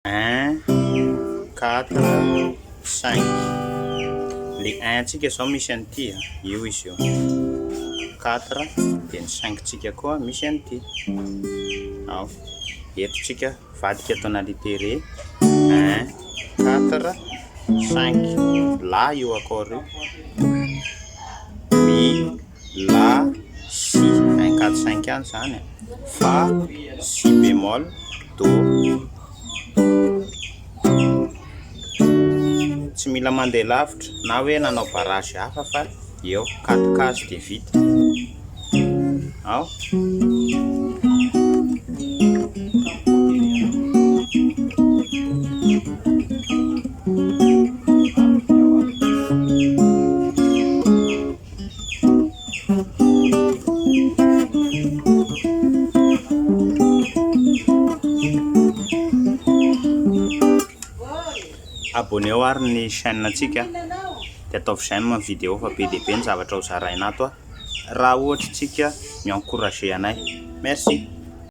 1 4 5 le 1 tsika zao misy an'ity io izy io 4 dia ny 5 tsika koa misy an'ity ao eto tsika vadika tonalité re 1 4 5 la io accord mi la si 1 4 5 any zany fa si bémol do tsy mila mandeha lavitra na hoe nanao barage hafa fa eo 4 case dia vita ao abonnez-o ary ny chaîne antsika dia ataovy izay ny vidéo fa be dia be ny zavatra ho zaraina ato raha ohatra tsika mi-encourager anay. Merci.